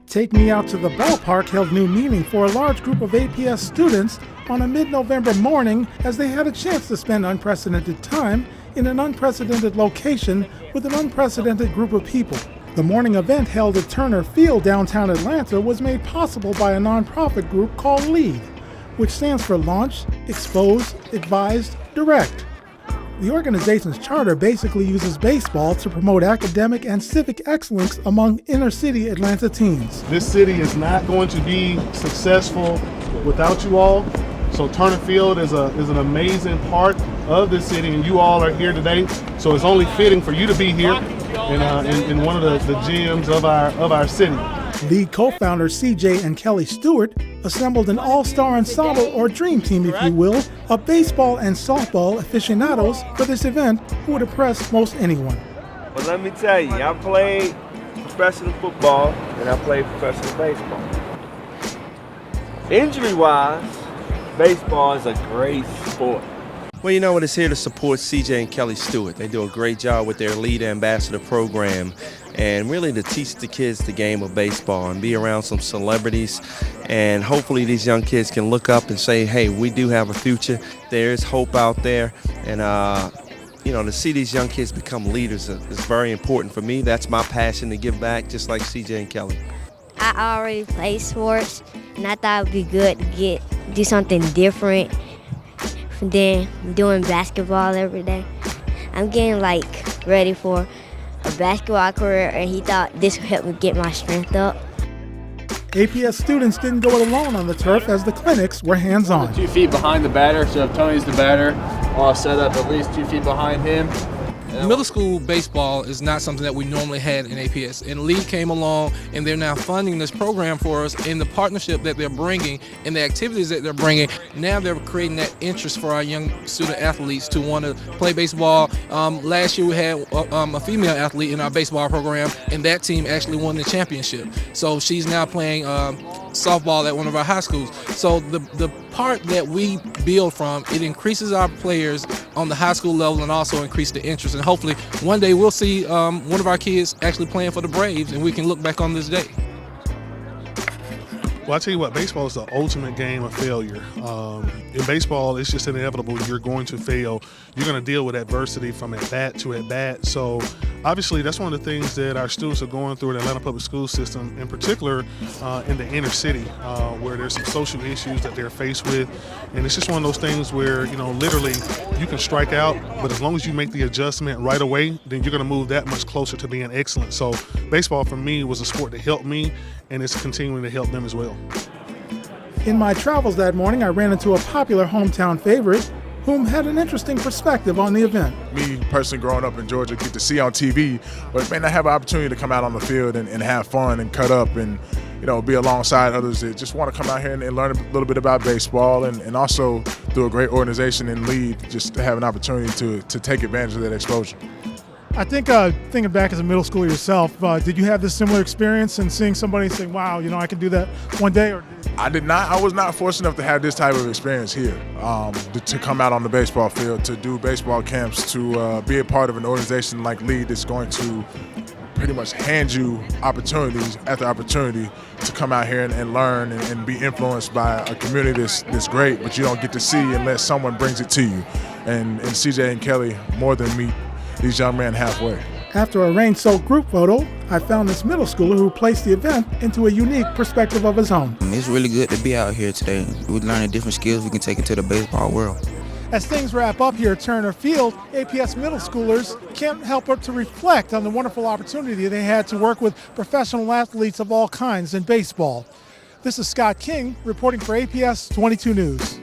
Take Me Out to the Ballpark held new meaning for a large group of APS students on a mid-November morning as they had a chance to spend unprecedented time in an unprecedented location with an unprecedented group of people. The morning event held at Turner Field, downtown Atlanta, was made possible by a nonprofit group called L.E.A.D, which stands for Launch, Expose, Advise, Direct. The organization's charter basically uses baseball to promote academic and civic excellence among inner-city Atlanta teens. This city is not going to be successful without you all. So Turner Field is an amazing part of this city, and you all are here today. So it's only fitting for you to be here in one of the gyms of our city. L.E.A.D co-founders CJ and Kelly Stewart assembled an all-star ensemble, or dream team if you will, of baseball and softball aficionados for this event who would impress most anyone. Well, let me tell you, I played professional football and I played professional baseball. Injury-wise, baseball is a great sport. Well, you know what, it's here to support CJ and Kelly Stewart. They do a great job with their L.E.A.D Ambassador program, and really to teach the kids the game of baseball and be around some celebrities. And hopefully these young kids can look up and say, hey, we do have a future. There's hope out there. And, you know, to see these young kids become leaders is very important for me. That's my passion, to give back, just like CJ and Kelly. I already play sports, and I thought it would be good to do something different than doing basketball every day. I'm getting ready for a basketball career, and he thought this would help me get my strength up. APS students didn't go it alone on the turf as the clinics were hands-on. 2 feet behind the batter, so if Tony's the batter, I'll set up at least 2 feet behind him. Middle school baseball is not something that we normally had in APS, and L.E.A.D came along and they're now funding this program for us. In the partnership that they're bringing and the activities that they're bringing, now they're creating that interest for our young student athletes to want to play baseball. Last year we had a female athlete in our baseball program, and that team actually won the championship. So she's now playing softball at one of our high schools. So the part that we build from, it increases our players on the high school level and also increase the interest. And hopefully one day we'll see one of our kids actually playing for the Braves, and we can look back on this day. Well, I tell you what, baseball is the ultimate game of failure. In baseball, it's just inevitable. You're going to fail. You're going to deal with adversity from at bat to at bat. So obviously, that's one of the things that our students are going through in the Atlanta public school system, in particular in the inner city, where there's some social issues that they're faced with. And it's just one of those things where, you know, literally you can strike out, but as long as you make the adjustment right away, then you're going to move that much closer to being excellent. So baseball for me was a sport that helped me, and it's continuing to help them as well. In my travels that morning, I ran into a popular hometown favorite whom had an interesting perspective on the event. Me personally, growing up in Georgia, get to see on TV, but may not have an opportunity to come out on the field and have fun and cut up and, you know, be alongside others that just want to come out here and learn a little bit about baseball, and also through a great organization in L.E.A.D, just to have an opportunity to take advantage of that exposure. I think thinking back as a middle schooler yourself, did you have this similar experience in seeing somebody say, wow, you know, I could do that one day? Or I did not. I was not fortunate enough to have this type of experience here, to come out on the baseball field, to do baseball camps, to be a part of an organization like L.E.A.D that's going to pretty much hand you opportunities after opportunity to come out here and learn and be influenced by a community that's great, but you don't get to see unless someone brings it to you. And CJ and Kelly more than meet these young men halfway. After a rain-soaked group photo, I found this middle schooler who placed the event into a unique perspective of his own. It's really good to be out here today. We're learning different skills we can take into the baseball world. As things wrap up here at Turner Field, APS middle schoolers can't help but to reflect on the wonderful opportunity they had to work with professional athletes of all kinds in baseball. This is Scott King reporting for APS 22 News.